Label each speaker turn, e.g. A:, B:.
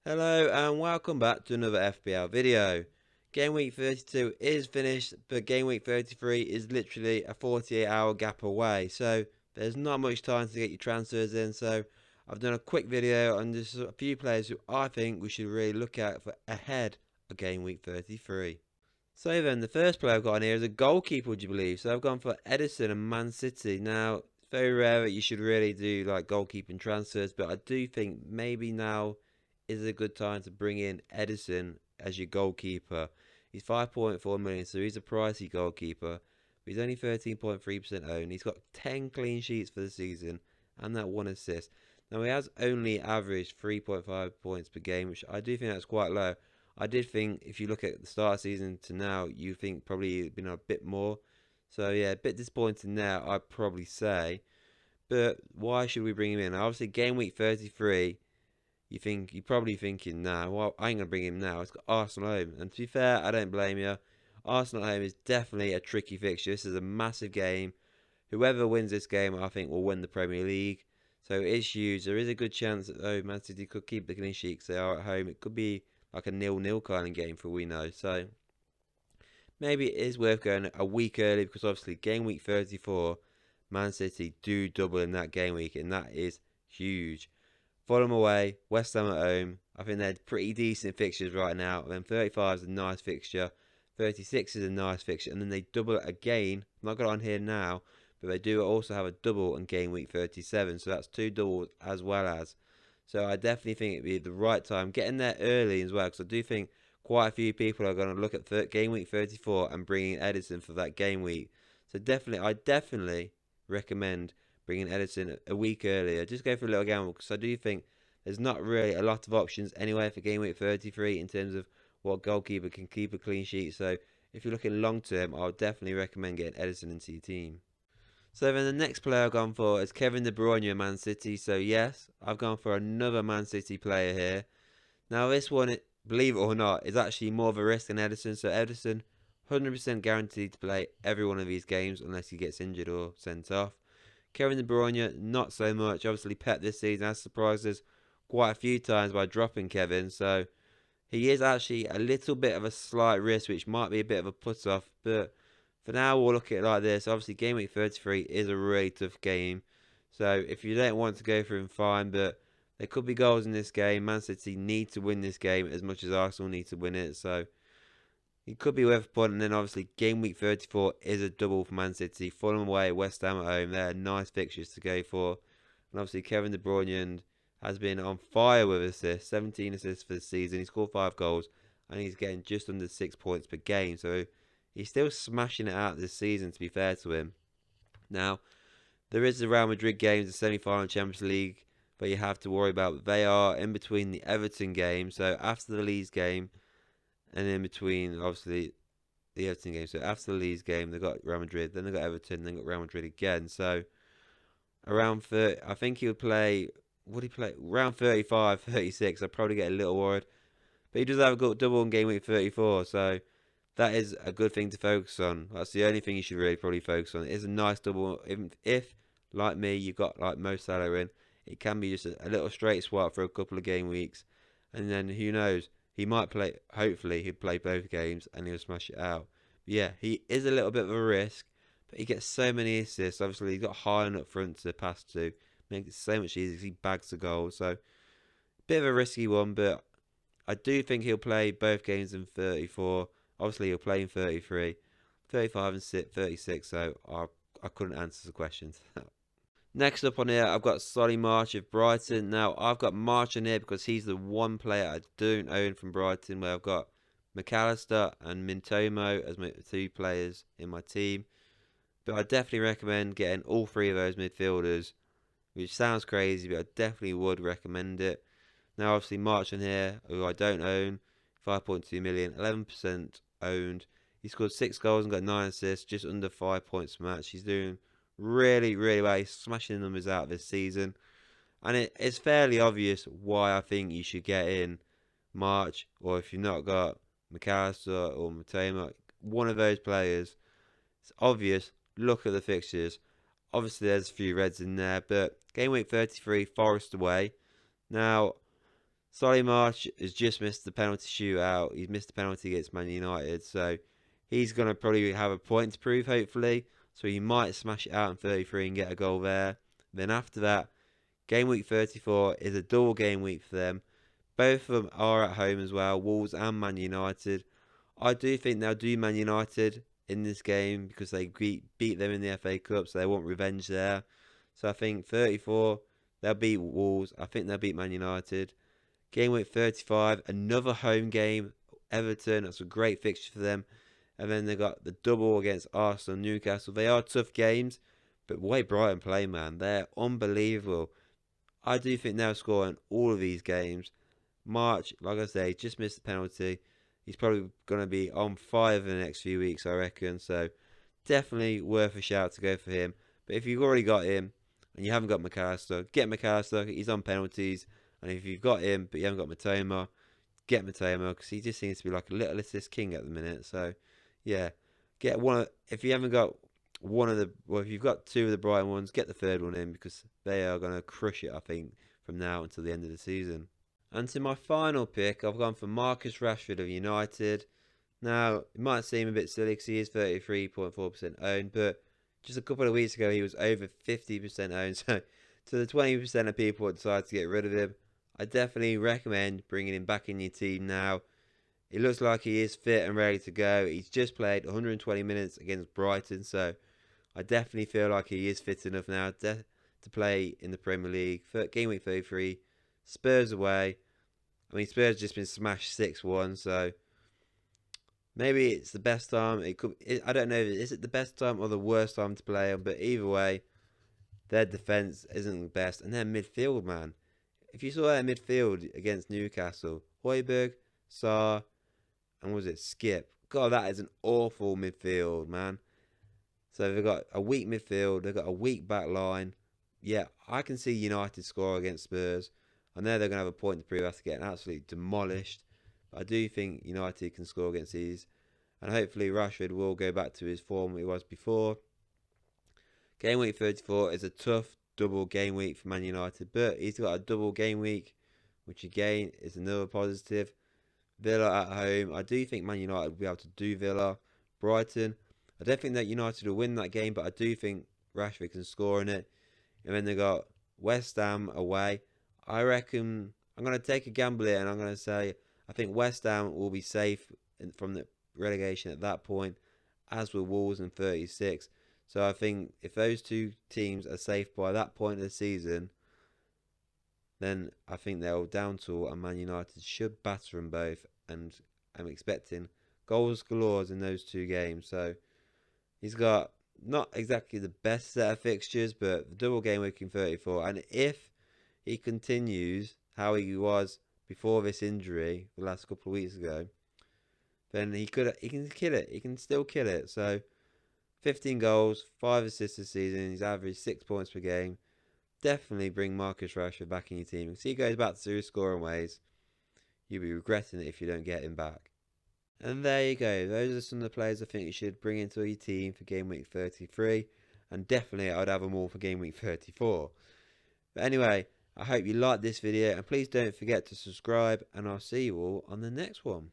A: Hello and welcome back to another FPL video. Game week 32 is finished, but game week 33 is literally a 48-hour gap away. So there's not much time to get your transfers in. So I've done a quick video on just a few players who I think we should really look at for ahead of game week 33. So then the first player I've got on here is a goalkeeper, would you believe? So I've gone for Edison and Man City. Now it's very rare that you should really do like goalkeeping transfers, but I do think maybe now is a good time to bring in Edison as your goalkeeper. He's 5.4 million, so he's a pricey goalkeeper. But he's only 13.3% owned. He's got 10 clean sheets for the season and that one assist. Now he has only averaged 3.5 points per game, which I do think that's quite low. I did think if you look at the start of the season to now, you think probably it'd been a bit more. So yeah, a bit disappointing there, I'd probably say. But why should we bring him in? Obviously, game week 33 you're probably thinking, nah, well, I ain't gonna bring him now. It's got Arsenal home, and to be fair, I don't blame you. Arsenal home is definitely a tricky fixture. This is a massive game. Whoever wins this game, I think, will win the Premier League. So it is huge. There is a good chance that Man City could keep the clean sheet because they are at home. It could be like a 0-0 kind of game for all we know. So maybe it is worth going a week early because obviously game week 34, Man City do double in that game week, and that is huge. Fulham away, West Ham at home. I think they're pretty decent fixtures right now. Then 35 is a nice fixture, 36 is a nice fixture, and then they double it again. I'm not got it on here now, but they do also have a double in game week 37, so that's two doubles as well as. So I definitely think it'd be the right time getting there early as well, because I do think quite a few people are going to look at game week 34 and bringing Edison for that game week. So I definitely recommend bringing Edison a week earlier. Just go for a little gamble because I do think there's not really a lot of options anyway for game week 33 in terms of what goalkeeper can keep a clean sheet. So if you're looking long term, I would definitely recommend getting Edison into your team. So then the next player I've gone for is Kevin De Bruyne, Man City. So yes, I've gone for another Man City player here. Now this one, believe it or not, is actually more of a risk than Edison. So Edison, 100% guaranteed to play every one of these games unless he gets injured or sent off. Kevin De Bruyne, not so much. Obviously, Pep this season has surprised us quite a few times by dropping Kevin. So he is actually a little bit of a slight risk, which might be a bit of a put off. But for now, we'll look at it like this. Obviously, game week 33 is a really tough game. So if you don't want to go for him, fine. But there could be goals in this game. Man City need to win this game as much as Arsenal need to win it. So he could be worth a punt. And then obviously, game week 34 is a double for Man City. Fulham away, West Ham at home. They're nice fixtures to go for. And obviously, Kevin De Bruyne has been on fire with assists. 17 assists for the season. He scored 5 goals. And he's getting just under 6 points per game. So he's still smashing it out this season, to be fair to him. Now, there is the Real Madrid games, the semi-final Champions League, that you have to worry about. They are in between the Everton game. So after the Leeds game, and in between, obviously, the Everton game. So after the Leeds game, they got Real Madrid, then they got Everton, then got Real Madrid again. So around 30, I think he would play. Would he play around 35, 36? I'd probably get a little worried, but he does have a good double in game week 34, so that is a good thing to focus on. That's the only thing you should really probably focus on. It is a nice double. If like me, you've got like Mo Salah in, it can be just a little straight swap for a couple of game weeks, and then who knows? He might play. Hopefully, he'd play both games and he'll smash it out. But yeah, he is a little bit of a risk, but he gets so many assists. Obviously, he's got Haaland up front to pass to, makes it so much easier because he bags the goal. So bit of a risky one, but I do think he'll play both games in 34. Obviously, he'll play in 33, 35 and 36. So I couldn't answer the questions. Next up on here, I've got Solly March of Brighton. Now, I've got March on here because he's the one player I don't own from Brighton, where I've got McAllister and Mintomo as my 2 players in my team. But I definitely recommend getting all 3 of those midfielders, which sounds crazy, but I definitely would recommend it. Now, obviously, March on here, who I don't own, 5.2 million, 11% owned. He scored 6 goals and got 9 assists, just under 5 points per match. He's doing really, really well. He's smashing the numbers out this season. And it's fairly obvious why I think you should get in March, or if you've not got McAllister or Matema, one of those players. It's obvious. Look at the fixtures. Obviously, there's a few reds in there, but game week 33, Forest away. Now, Solly March has just missed the penalty shootout. He's missed the penalty against Man United, so he's going to probably have a point to prove, hopefully. So he might smash it out in 33 and get a goal there. Then after that, game week 34 is a double game week for them. Both of them are at home as well, Wolves and Man United. I do think they'll do Man United in this game because they beat them in the FA Cup, so they want revenge there. So I think 34, they'll beat Wolves. I think they'll beat Man United. Game week 35, another home game, Everton. That's a great fixture for them. And then they got the double against Arsenal and Newcastle. They are tough games, but the way Brighton play, man, they're unbelievable. I do think they'll score in all of these games. March, like I say, just missed the penalty. He's probably going to be on fire in the next few weeks, I reckon. So definitely worth a shout to go for him. But if you've already got him and you haven't got McAllister, get McAllister. He's on penalties. And if you've got him but you haven't got Matoma, get Matoma because he just seems to be like a little assist king at the minute. So yeah, get one. If you haven't got one of the, well, if you've got two of the Brighton ones, get the third one in because they are going to crush it, I think, from now until the end of the season. And to my final pick, I've gone for Marcus Rashford of United. Now, it might seem a bit silly because he is 33.4% owned, but just a couple of weeks ago he was over 50% owned. So, to the 20% of people that decide to get rid of him, I definitely recommend bringing him back in your team now. It looks like he is fit and ready to go. He's just played 120 minutes against Brighton, so I definitely feel like he is fit enough now to play in the Premier League. Game week 33, Spurs away. I mean, Spurs just been smashed 6-1, so maybe it's the best time. I don't know. Is it the best time or the worst time to play them? But either way, their defense isn't the best, and their midfield, man. If you saw their midfield against Newcastle, Højbjerg, Sarr, and was it Skip? God, that is an awful midfield, man. So they've got a weak midfield. They've got a weak back line. Yeah, I can see United score against Spurs. I know they're going to have a point to prove after getting absolutely demolished. But I do think United can score against these. And hopefully Rashford will go back to his form he was before. Game week 34 is a tough double game week for Man United. But he's got a double game week, which again is another positive. Villa at home. I do think Man United will be able to do Villa. Brighton. I don't think that United will win that game, but I do think Rashford can score in it. And then they got West Ham away. I reckon I'm going to take a gamble here and I'm going to say I think West Ham will be safe from the relegation at that point, as will Wolves in 36. So I think if those two teams are safe by that point of the season, then I think they'll down tool and Man United should batter them both. And I'm expecting goals galore in those two games. So he's got not exactly the best set of fixtures, but the double game week in 34. And if he continues how he was before this injury the last couple of weeks ago, then he can kill it. He can still kill it. So 15 goals, 5 assists this season. He's averaged 6 points per game. Definitely bring Marcus Rashford back in your team. If he goes back to his scoring ways, you'll be regretting it if you don't get him back. And there you go. Those are some of the players I think you should bring into your team for game week 33. And definitely I'd have them all for game week 34. But anyway, I hope you liked this video. And please don't forget to subscribe. And I'll see you all on the next one.